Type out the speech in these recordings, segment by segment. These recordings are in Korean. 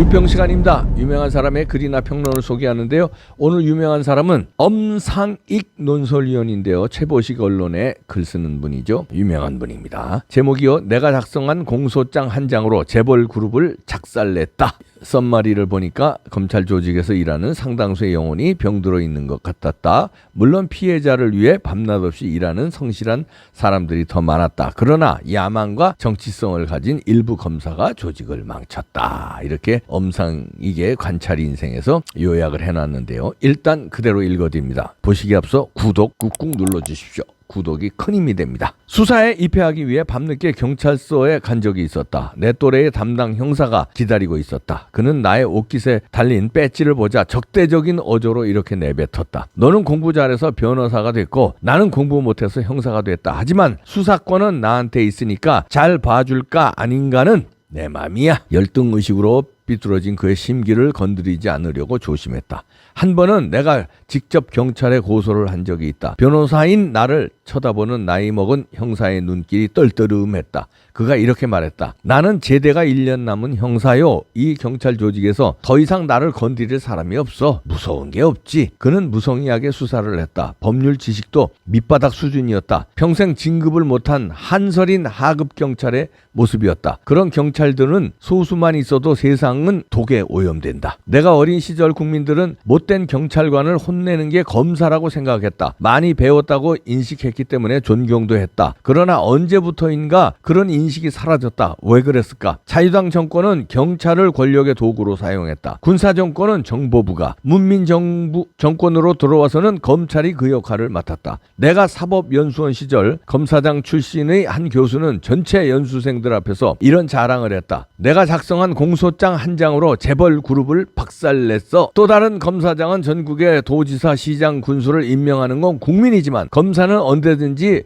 수평 시간입니다. 유명한 사람의 글이나 평론을 소개하는데요. 오늘 유명한 사람은 엄상익 논설위원인데요. 최보식 언론에 글 쓰는 분이죠. 유명한 분입니다. 제목이요. 내가 작성한 공소장 한 장으로 재벌 그룹을 작살냈다. 썸마리를 보니까 검찰 조직에서 일하는 상당수의 영혼이 병들어 있는 것 같았다. 물론 피해자를 위해 밤낮 없이 일하는 성실한 사람들이 더 많았다. 그러나 야망과 정치성을 가진 일부 검사가 조직을 망쳤다. 이렇게 엄상익의 관찰 인생에서 요약을 해놨는데요. 일단 그대로 읽어드립니다. 보시기에 앞서 구독 꾹꾹 눌러주십시오. 구독이 큰 힘이 됩니다. 수사에 입회하기 위해 밤늦게 경찰서에 간 적이 있었다. 내 또래의 담당 형사가 기다리고 있었다. 그는 나의 옷깃에 달린 배지를 보자 적대적인 어조로 이렇게 내뱉었다. 너는 공부 잘해서 변호사가 됐고 나는 공부 못해서 형사가 됐다. 하지만 수사권은 나한테 있으니까 잘 봐줄까 아닌가는 내 맘이야. 열등의식으로 삐뚤어진 그의 심기를 건드리지 않으려고 조심했다. 한 번은 내가 직접 경찰에 고소를 한 적이 있다. 변호사인 나를 쳐다보는 나이 먹은 형사의 눈길이 떨떠름했다. 그가 이렇게 말했다. 나는 제대가 1년 남은 형사요. 이 경찰 조직에서 더 이상 나를 건드릴 사람이 없어. 무서운 게 없지. 그는 무성의하게 수사를 했다. 법률 지식도 밑바닥 수준이었다. 평생 진급을 못한 한설인 하급 경찰의 모습이었다. 그런 경찰들은 소수만 있어도 세상은 독에 오염된다. 내가 어린 시절 국민들은 못된 경찰관을 혼내는 게 검사라고 생각했다. 많이 배웠다고 인식했기 때문에 존경도 했다. 그러나 언제부터인가 그런 인식이 사라졌다. 왜 그랬을까? 자유당 정권은 경찰을 권력의 도구로 사용했다. 군사 정권은 정보부가, 문민정부 정권으로 들어와서는 검찰이 그 역할을 맡았다. 내가 사법연수원 시절 검사장 출신의 한 교수는 전체 연수생들 앞에서 이런 자랑을 했다. 내가 작성한 공소장 한 장으로 재벌 그룹을 박살냈어. 또 다른 검사장은 전국의 도지사, 시장, 군수를 임명하는 건 국민이지만 검사는 언제든지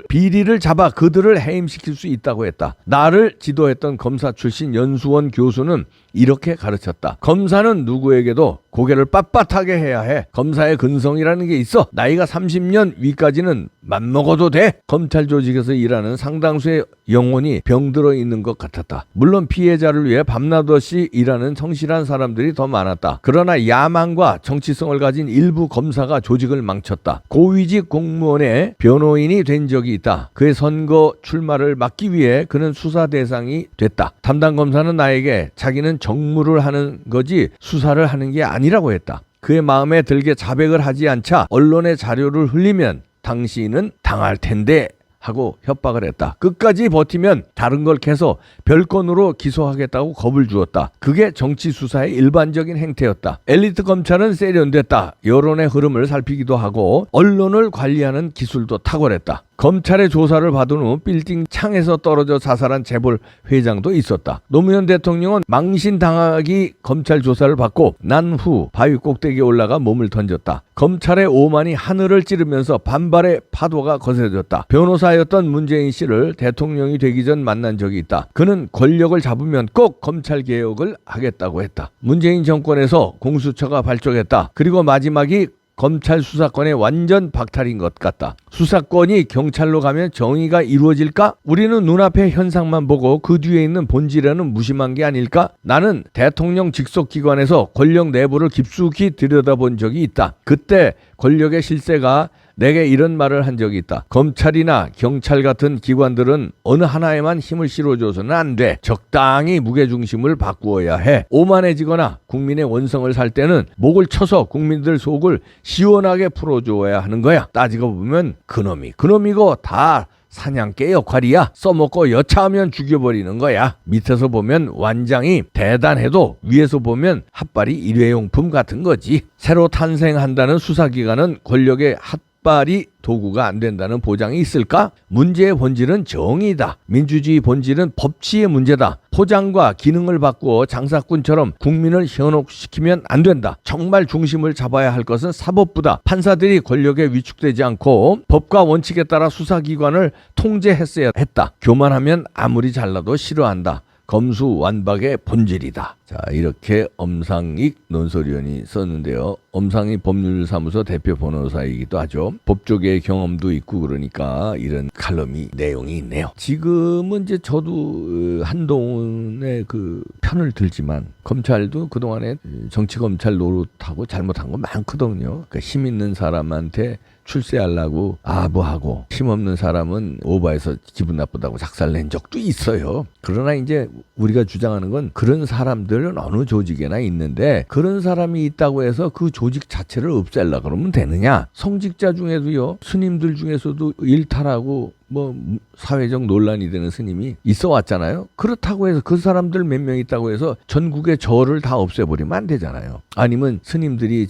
비리를 잡아 그들을 해임시킬 수 있다고 했다. 나를 지도했던 검사 출신 연수원 교수는 이렇게 가르쳤다. 검사는 누구에게도 고개를 빳빳하게 해야 해. 검사의 근성이라는 게 있어. 나이가 30년 위까지는 맘먹어도 돼. 검찰 조직에서 일하는 상당수의 영혼이 병들어 있는 것 같았다. 물론 피해자를 위해 밤낮 없이 일하는 성실한 사람들이 더 많았다. 그러나 야망과 정치성을 가진 일부 검사가 조직을 망쳤다. 고위직 공무원의 변호인이 된 적이 있다. 그의 선거 출마를 막기 위해 그는 수사 대상이 됐다. 담당 검사는 나에게 자기는 정무를 하는 거지 수사를 하는 게 아니라고 했다. 그의 마음에 들게 자백을 하지 않자 언론의 자료를 흘리면 당신은 당할 텐데 하고 협박을 했다. 끝까지 버티면 다른 걸 캐서 별건으로 기소하겠다고 겁을 주었다. 그게 정치 수사의 일반적인 행태였다. 엘리트 검찰은 세련됐다. 여론의 흐름을 살피기도 하고 언론을 관리하는 기술도 탁월했다. 검찰의 조사를 받은 후 빌딩 창에서 떨어져 자살한 재벌 회장도 있었다. 노무현 대통령은 망신당하기 검찰 조사를 받고 난 후 바위 꼭대기에 올라가 몸을 던졌다. 검찰의 오만이 하늘을 찌르면서 반발의 파도가 거세졌다. 변호사였던 문재인 씨를 대통령이 되기 전 만난 적이 있다. 그는 권력을 잡으면 꼭 검찰개혁을 하겠다고 했다. 문재인 정권에서 공수처가 발족했다. 그리고 마지막이 검찰 수사권의 완전 박탈인 것 같다. 수사권이 경찰로 가면 정의가 이루어질까? 우리는 눈앞의 현상만 보고 그 뒤에 있는 본질에는 무심한 게 아닐까? 나는 대통령 직속 기관에서 권력 내부를 깊숙이 들여다본 적이 있다. 그때 권력의 실세가 내게 이런 말을 한 적이 있다. 검찰이나 경찰 같은 기관들은 어느 하나에만 힘을 실어줘서는 안 돼. 적당히 무게중심을 바꾸어야 해. 오만해지거나 국민의 원성을 살 때는 목을 쳐서 국민들 속을 시원하게 풀어줘야 하는 거야. 따지고 보면 그놈이고 다 사냥개 역할이야. 써먹고 여차하면 죽여버리는 거야. 밑에서 보면 완장이 대단해도 위에서 보면 핫발이 일회용품 같은 거지. 새로 탄생한다는 수사기관은 권력의 핫발이 도구가 안 된다는 보장이 있을까? 문제의 본질은 정의다. 민주주의 본질은 법치의 문제다. 포장과 기능을 바꾸어 장사꾼처럼 국민을 현혹시키면 안 된다. 정말 중심을 잡아야 할 것은 사법부다. 판사들이 권력에 위축되지 않고 법과 원칙에 따라 수사기관을 통제했어야 했다. 교만하면 아무리 잘나도 싫어한다. 검수완박의 본질이다. 자, 이렇게 엄상익 논설위원이 썼는데요. 엄상익 법률사무소 대표 변호사이기도 하죠. 법조계의 경험도 있고 그러니까 이런 칼럼이 내용이 있네요. 지금은 이제 저도 한동훈의 그 편을 들지만 검찰도 그동안에 정치검찰 노릇하고 잘못한 거 많거든요. 그러니까 힘 있는 사람한테 출세하려고 아부하고 힘없는 사람은 오바해서 기분 나쁘다고 작살낸 적도 있어요. 그러나 이제 우리가 주장하는 건 그런 사람들은 어느 조직에나 있는데 그런 사람이 있다고 해서 그 조직 자체를 없애려고 그러면 되느냐. 성직자 중에도요. 스님들 중에서도 일탈하고 뭐 사회적 논란이 되는 스님이 있어 왔잖아요. 그렇다고 해서 그 사람들 몇 명 있다고 해서 전국의 절을 다 없애버리면 안 되잖아요. 아니면 스님들이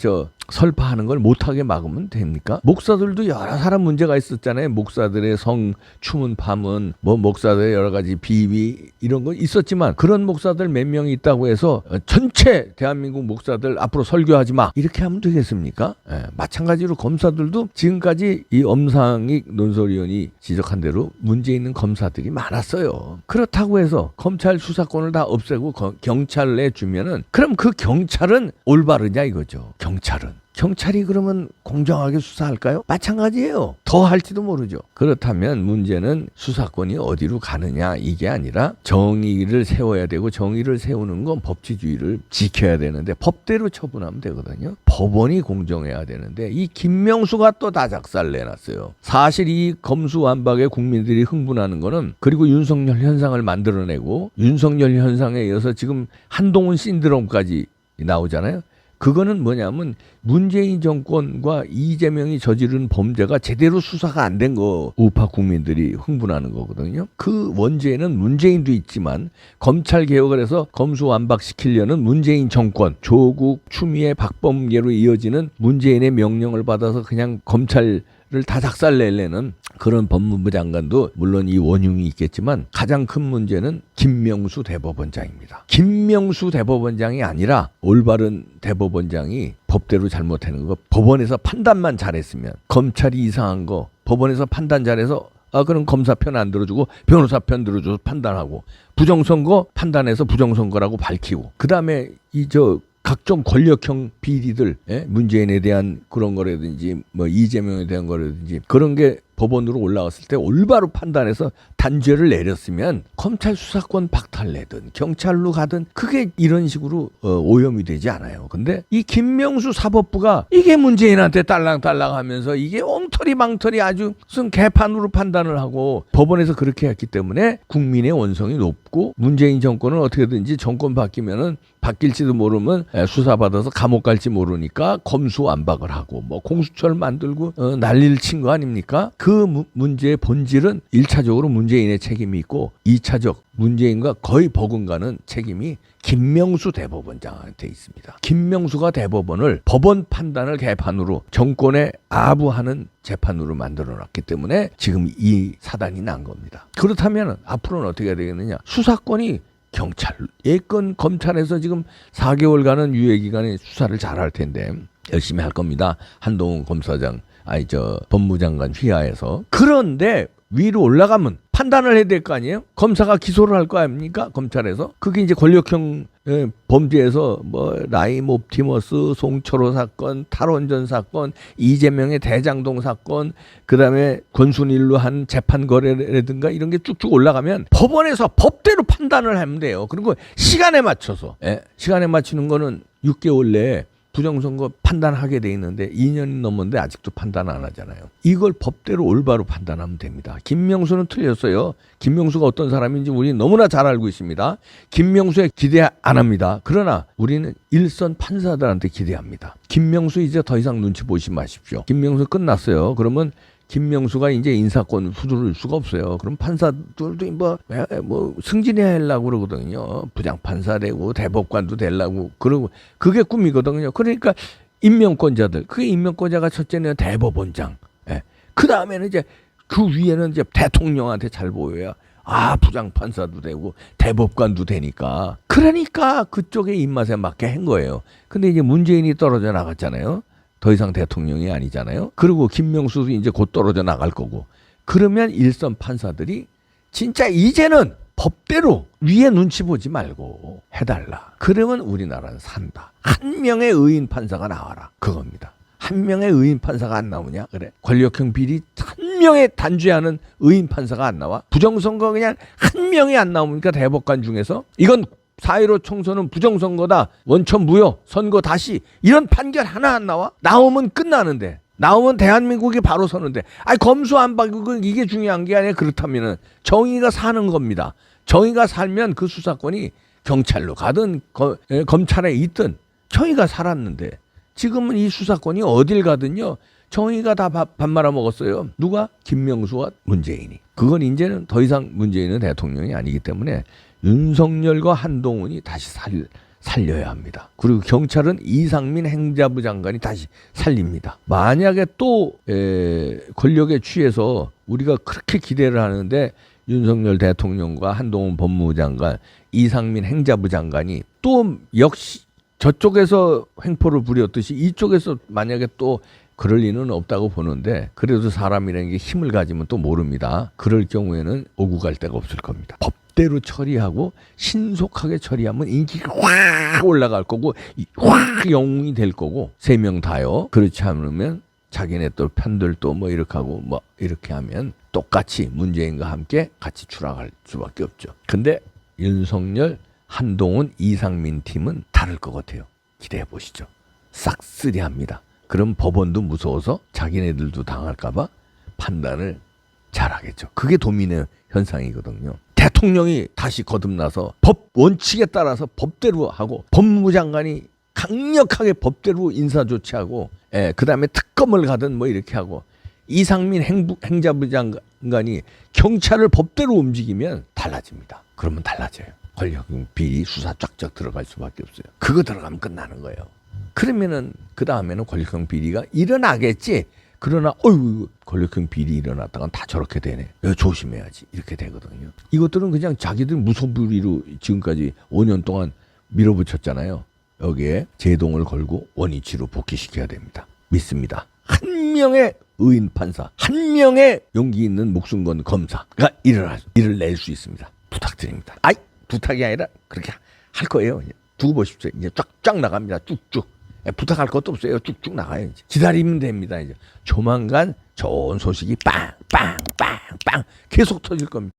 설파하는 걸 못하게 막으면 됩니까? 목사들도 여러 사람 문제가 있었잖아요. 목사들의 성, 추문, 파문, 뭐 목사들의 여러 가지 비위 이런 거 있었지만 그런 목사들 몇 명이 있다고 해서 전체 대한민국 목사들 앞으로 설교하지 마 이렇게 하면 되겠습니까? 마찬가지로 검사들도 지금까지 이 엄상익 논설위원이 지적한 대로 문제 있는 검사들이 많았어요. 그렇다고 해서 검찰 수사권을 다 없애고 경찰에 주면은 그럼 그 경찰은 올바르냐 이거죠. 경찰이 그러면 공정하게 수사할까요? 마찬가지예요. 더 할지도 모르죠. 그렇다면 문제는 수사권이 어디로 가느냐 이게 아니라 정의를 세워야 되고 정의를 세우는 건 법치주의를 지켜야 되는데 법대로 처분하면 되거든요. 법원이 공정해야 되는데 이 김명수가 또 다 작살내놨어요. 사실 이 검수완박에 국민들이 흥분하는 거는 그리고 윤석열 현상을 만들어내고 윤석열 현상에 이어서 지금 한동훈 신드롬까지 나오잖아요. 그거는 뭐냐면 문재인 정권과 이재명이 저지른 범죄가 제대로 수사가 안 된 거 우파 국민들이 흥분하는 거거든요. 그 원죄에는 문재인도 있지만 검찰 개혁을 해서 검수완박시키려는 문재인 정권, 조국, 추미애, 박범계로 이어지는 문재인의 명령을 받아서 그냥 검찰을 다 작살내려는 그런 법무부 장관도 물론 이 원흉이 있겠지만 가장 큰 문제는 김명수 대법원장입니다. 김명수 대법원장이 아니라 올바른 대법원장이 법대로 잘못하는 거 법원에서 판단만 잘했으면 검찰이 이상한 거 법원에서 판단 잘해서 그럼 검사 편 안 들어주고 변호사 편 들어줘서 판단하고 부정선거 판단해서 부정선거라고 밝히고 그다음에 각종 권력형 비리들, 문재인에 대한 그런 거라든지 뭐 이재명에 대한 거라든지 그런 게 법원으로 올라갔을 때 올바로 판단해서 단죄를 내렸으면 검찰 수사권 박탈내든 경찰로 가든 그게 이런 식으로 오염이 되지 않아요. 근데 이 김명수 사법부가 이게 문재인한테 딸랑딸랑 하면서 이게 엉터리망터리 아주 무슨 개판으로 판단을 하고 법원에서 그렇게 했기 때문에 국민의 원성이 높고 문재인 정권은 어떻게든지 정권 바뀌면은 바뀔지도 모르면 수사받아서 감옥 갈지 모르니까 검수완박을 하고 뭐 공수처를 만들고 난리를 친 거 아닙니까? 그 문제의 본질은 1차적으로 문재인의 책임이 있고 2차적 문재인과 거의 버금가는 책임이 김명수 대법원장한테 있습니다. 김명수가 대법원을 법원 판단을 개판으로 정권에 아부하는 재판으로 만들어놨기 때문에 지금 이 사단이 난 겁니다. 그렇다면 앞으로는 어떻게 해야 되겠느냐? 수사권이 경찰, 예컨 검찰에서 지금 4개월간은 유예기간에 수사를 잘할 텐데 열심히 할 겁니다. 한동훈 검사장, 법무장관 휘하에서. 그런데 위로 올라가면 판단을 해야 될 거 아니에요? 검사가 기소를 할 거 아닙니까? 검찰에서. 그게 이제 권력형 범죄에서 뭐 라임 옵티머스, 송철호 사건, 탈원전 사건, 이재명의 대장동 사건, 그다음에 권순일로 한 재판 거래라든가 이런 게 쭉쭉 올라가면 법원에서 법대로 판단을 하면 돼요. 그리고 시간에 맞춰서. 시간에 맞추는 거는 6개월 내에 부정선거 판단하게 돼 있는데 2년이 넘었는데 아직도 판단 안 하잖아요. 이걸 법대로 올바로 판단하면 됩니다. 김명수는 틀렸어요. 김명수가 어떤 사람인지 우리는 너무나 잘 알고 있습니다. 김명수에 기대 안 합니다. 그러나 우리는 일선 판사들한테 기대합니다. 김명수 이제 더 이상 눈치 보지 마십시오. 김명수 끝났어요. 그러면 김명수가 이제 인사권 휘두를 수가 없어요. 그럼 판사들도 뭐 승진해야 하려고 그러거든요. 부장판사 되고 대법관도 되려고 그러고 그게 꿈이거든요. 그러니까 임명권자들, 그게 임명권자가 첫째는 대법원장. 그 다음에는 이제 그 위에는 이제 대통령한테 잘 보여야 부장판사도 되고 대법관도 되니까. 그러니까 그쪽의 입맛에 맞게 한 거예요. 근데 이제 문재인이 떨어져 나갔잖아요. 더 이상 대통령이 아니잖아요. 그리고 김명수도 이제 곧 떨어져 나갈 거고. 그러면 일선 판사들이 진짜 이제는 법대로 위에 눈치 보지 말고 해달라. 그러면 우리나라는 산다. 한 명의 의인 판사가 나와라. 그겁니다. 한 명의 의인 판사가 안 나오냐? 그래. 권력형 비리 한 명의 단죄하는 의인 판사가 안 나와? 부정선거 그냥 한 명이 안 나오니까 대법관 중에서 이건 4.15 총선은 부정선거다. 원천 무효. 선거 다시. 이런 판결 하나 안 나와? 나오면 끝나는데. 나오면 대한민국이 바로 서는데. 아니 검수 안 받고 이게 중요한 게 아니라 그렇다면은 정의가 사는 겁니다. 정의가 살면 그 수사권이 경찰로 가든 검찰에 있든 정의가 살았는데 지금은 이 수사권이 어딜 가든요. 정의가 다 밥 말아 먹었어요. 누가? 김명수와 문재인이. 그건 이제는 더 이상 문재인은 대통령이 아니기 때문에 윤석열과 한동훈이 다시 살려야 합니다. 그리고 경찰은 이상민 행자부 장관이 다시 살립니다. 만약에 또 권력에 취해서 우리가 그렇게 기대를 하는데 윤석열 대통령과 한동훈 법무부 장관, 이상민 행자부 장관이 또 역시 저쪽에서 횡포를 부렸듯이 이쪽에서 만약에 또 그럴 리는 없다고 보는데 그래도 사람이라는 게 힘을 가지면 또 모릅니다. 그럴 경우에는 오고 갈 데가 없을 겁니다. 법대로 처리하고 신속하게 처리하면 인기가 확 올라갈 거고 확 영웅이 될 거고 3명 다요. 그렇지 않으면 자기네 또 편들 또 뭐 이렇게 하고 뭐 이렇게 하면 똑같이 문재인과 함께 같이 추락할 수밖에 없죠. 근데 윤석열, 한동훈, 이상민 팀은 다를 것 같아요. 기대해 보시죠. 싹쓸이합니다. 그럼 법원도 무서워서 자기네들도 당할까봐 판단을 잘하겠죠. 그게 도민의 현상이거든요. 대통령이 다시 거듭나서 법 원칙에 따라서 법대로 하고 법무부 장관이 강력하게 법대로 인사 조치하고 그 다음에 특검을 가든 뭐 이렇게 하고 이상민 행자부 장관이 경찰을 법대로 움직이면 달라집니다. 그러면 달라져요. 권력 비리 수사 쫙쫙 들어갈 수밖에 없어요. 그거 들어가면 끝나는 거예요. 그러면은 그 다음에는 권력형 비리가 일어나겠지. 그러나 권력형 비리 일어났다간 다 저렇게 되네. 조심해야지. 이렇게 되거든요. 이것들은 그냥 자기들 무소불위로 지금까지 5년 동안 밀어붙였잖아요. 여기에 제동을 걸고 원위치로 복귀시켜야 됩니다. 믿습니다. 한 명의 의인 판사, 한 명의 용기 있는 목숨 건 검사가 일을 낼 수 있습니다. 부탁드립니다. 부탁이 아니라 그렇게 할 거예요. 두고 보십시오. 이제 쫙쫙 나갑니다. 쭉쭉. 부탁할 것도 없어요. 쭉쭉 나가요. 이제. 기다리면 됩니다. 이제 조만간 좋은 소식이 빵빵빵빵 계속 터질 겁니다.